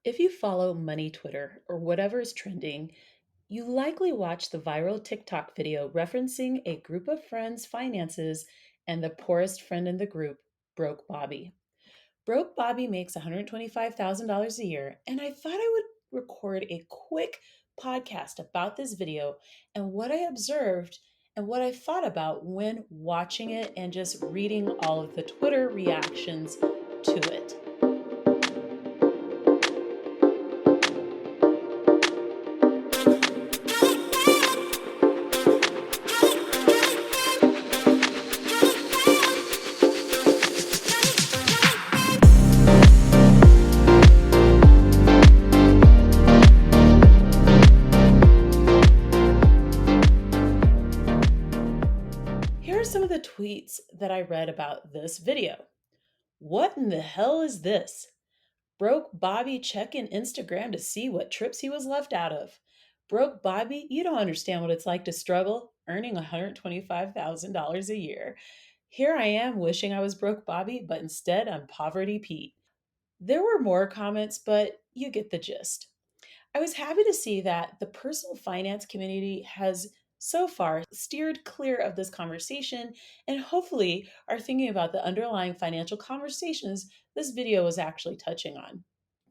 If you follow money Twitter or whatever is trending, you likely watched the viral TikTok video referencing a group of friends' finances, and the poorest friend in the group, Broke Bobby. Broke Bobby makes $125,000 a year, and I thought I would record a quick podcast about this video and what I observed and what I thought about when watching it and just reading all of the Twitter reactions to it. Here are some of the tweets that I read about this video. What in the hell is this? Broke Bobby checking Instagram to see what trips he was left out of. Broke Bobby, you don't understand what it's like to struggle earning $125,000 a year. Here I am wishing I was Broke Bobby, but instead I'm Poverty Pete. There were more comments, but you get the gist. I was happy to see that the personal finance community has so far steered clear of this conversation and hopefully are thinking about the underlying financial conversations this video was actually touching on.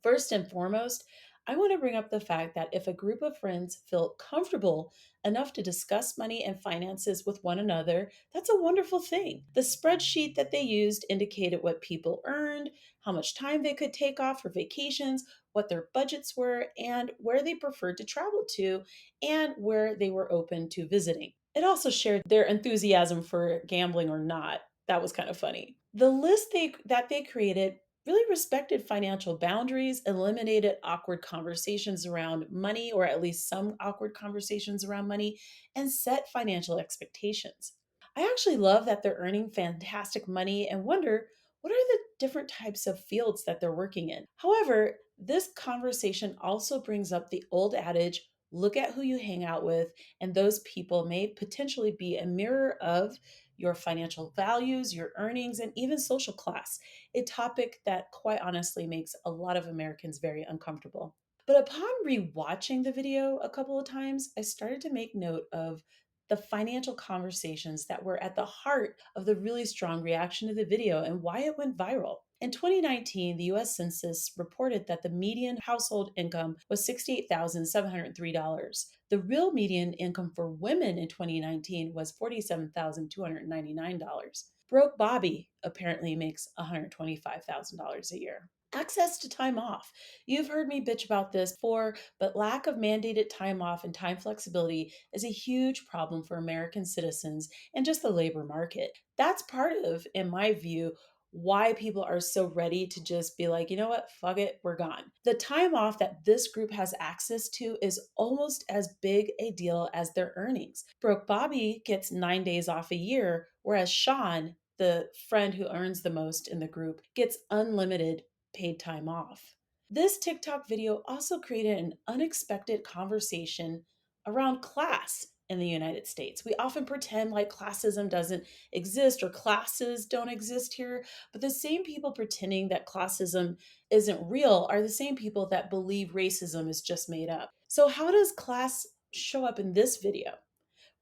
First and foremost, I want to bring up the fact that if a group of friends feel comfortable enough to discuss money and finances with one another, that's a wonderful thing. The spreadsheet that they used indicated what people earned, how much time they could take off for vacations, what their budgets were, and where they preferred to travel to, and where they were open to visiting. It also shared their enthusiasm for gambling or not. That was kind of funny. The list that they created really respected financial boundaries, eliminated awkward conversations around money, or at least some awkward conversations around money, and set financial expectations. I actually love that they're earning fantastic money and wonder what are the different types of fields that they're working in. However, this conversation also brings up the old adage look at who you hang out with, and those people may potentially be a mirror of your financial values, your earnings, and even social class, a topic that quite honestly makes a lot of Americans very uncomfortable. But upon rewatching the video a couple of times, I started to make note of the financial conversations that were at the heart of the really strong reaction to the video and why it went viral. In 2019, the US Census reported that the median household income was $68,703. The real median income for women in 2019 was $47,299. Broke Bobby apparently makes $125,000 a year. Access to time off. You've heard me bitch about this before, but lack of mandated time off and time flexibility is a huge problem for American citizens and just the labor market. That's part of, in my view, why people are so ready to just be like, you know what, fuck it, we're gone. The time off that this group has access to is almost as big a deal as their earnings. Broke Bobby gets 9 days off a year, whereas Sean, the friend who earns the most in the group, gets unlimited paid time off. This TikTok video also created an unexpected conversation around class in the United States. We often pretend like classism doesn't exist or classes don't exist here, but the same people pretending that classism isn't real are the same people that believe racism is just made up. So, how does class show up in this video?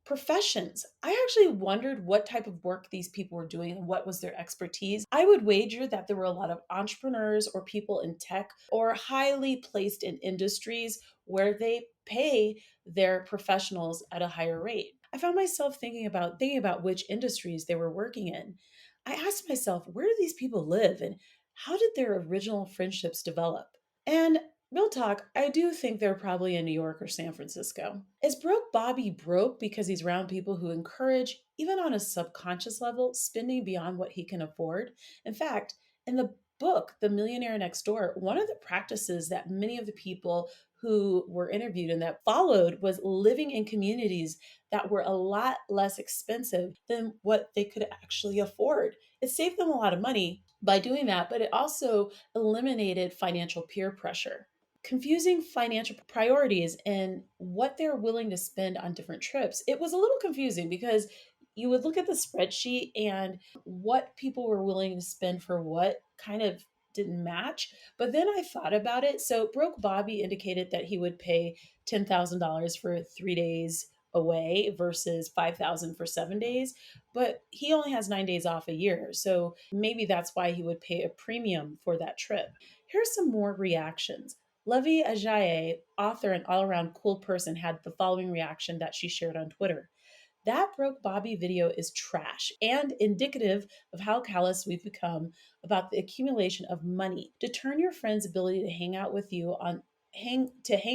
Professions. I actually wondered what type of work these people were doing and what was their expertise. I would wager that there were a lot of entrepreneurs or people in tech or highly placed in industries where they pay their professionals at a higher rate. I found myself thinking about which industries they were working in. I asked myself, where do these people live and how did their original friendships develop? And real talk, I do think they're probably in New York or San Francisco. Is Broke Bobby broke because he's around people who encourage, even on a subconscious level, spending beyond what he can afford? In fact, in the book, The Millionaire Next Door, one of the practices that many of the people who were interviewed and that followed was living in communities that were a lot less expensive than what they could actually afford. It saved them a lot of money by doing that, but it also eliminated financial peer pressure. Confusing financial priorities and what they're willing to spend on different trips. It was a little confusing because you would look at the spreadsheet and what people were willing to spend for what kind of didn't match. But then I thought about it. So Broke Bobby indicated that he would pay $10,000 for 3 days away versus 5,000 for 7 days. But he only has 9 days off a year. So maybe that's why he would pay a premium for that trip. Here's some more reactions. Levy Ajayi, author and all around cool person, had the following reaction that she shared on Twitter. That Broke Bobby video is trash and indicative of how callous we've become about the accumulation of money to turn your friend's ability to hang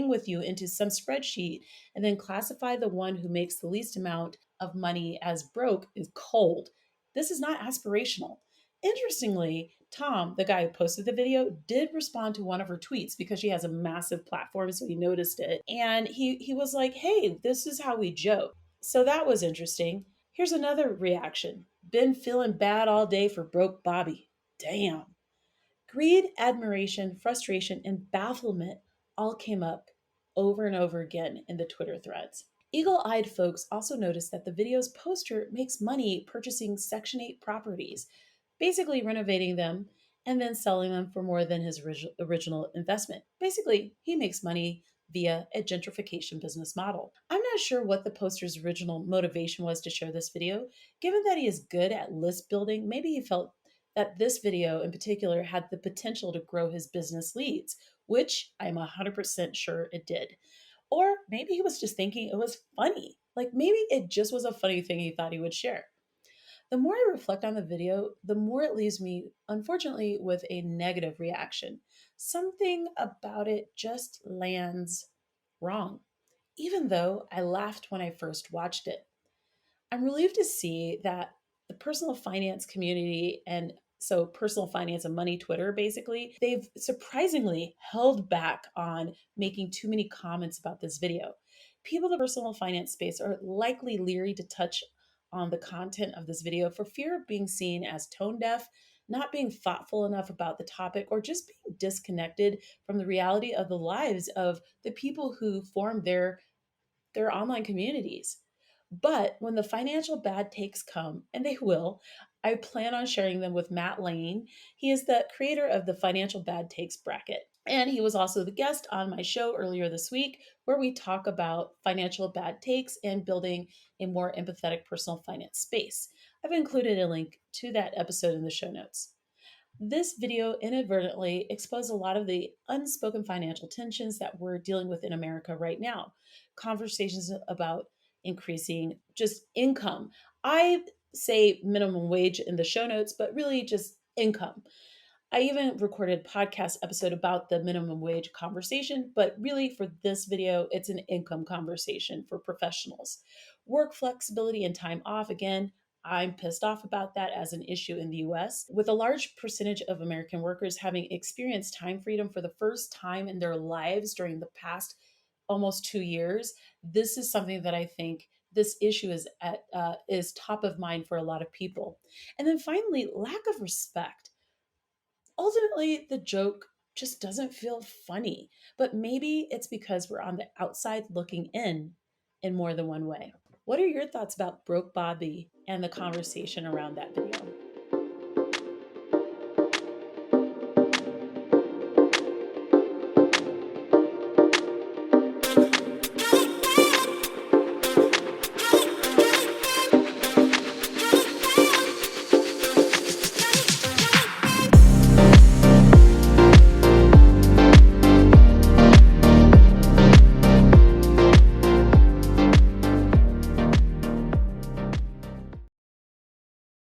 with you into some spreadsheet and then classify the one who makes the least amount of money as broke is cold. This is not aspirational. Interestingly, Tom, the guy who posted the video, did respond to one of her tweets because she has a massive platform, so he noticed it. And he was like, hey, this is how we joke. So that was interesting. Here's another reaction. Been feeling bad all day for Broke Bobby. Damn. Greed, admiration, frustration, and bafflement all came up over and over again in the Twitter threads. Eagle eyed folks also noticed that the video's poster makes money purchasing Section 8 properties, basically renovating them and then selling them for more than his original investment. Basically, he makes money via a gentrification business model. I'm not sure what the poster's original motivation was to share this video. Given that he is good at list building, maybe he felt that this video in particular had the potential to grow his business leads, which I'm 100% sure it did. Or maybe he was just thinking it was funny. Like maybe it just was a funny thing he thought he would share. The more I reflect on the video, the more it leaves me, unfortunately, with a negative reaction. Something about it just lands wrong, even though I laughed when I first watched it. I'm relieved to see that the personal finance community and so personal finance and money Twitter basically, they've surprisingly held back on making too many comments about this video. People in the personal finance space are likely leery to touch on the content of this video for fear of being seen as tone deaf, not being thoughtful enough about the topic, or just being disconnected from the reality of the lives of the people who form their online communities. But when the financial bad takes come, and they will, I plan on sharing them with Matt Lane. He is the creator of the Financial Bad Takes bracket. And he was also the guest on my show earlier this week, where we talk about financial bad takes and building a more empathetic personal finance space. I've included a link to that episode in the show notes. This video inadvertently exposed a lot of the unspoken financial tensions that we're dealing with in America right now. Conversations about increasing just income. I say minimum wage in the show notes, but really just income. I even recorded a podcast episode about the minimum wage conversation, but really for this video, it's an income conversation for professionals. Work flexibility and time off, again, I'm pissed off about that as an issue in the US. With a large percentage of American workers having experienced time freedom for the first time in their lives during the past almost 2 years, this is something that I think this issue is top of mind for a lot of people. And then finally, lack of respect. Ultimately, the joke just doesn't feel funny, but maybe it's because we're on the outside looking in more than one way. What are your thoughts about Broke Bobby and the conversation around that video?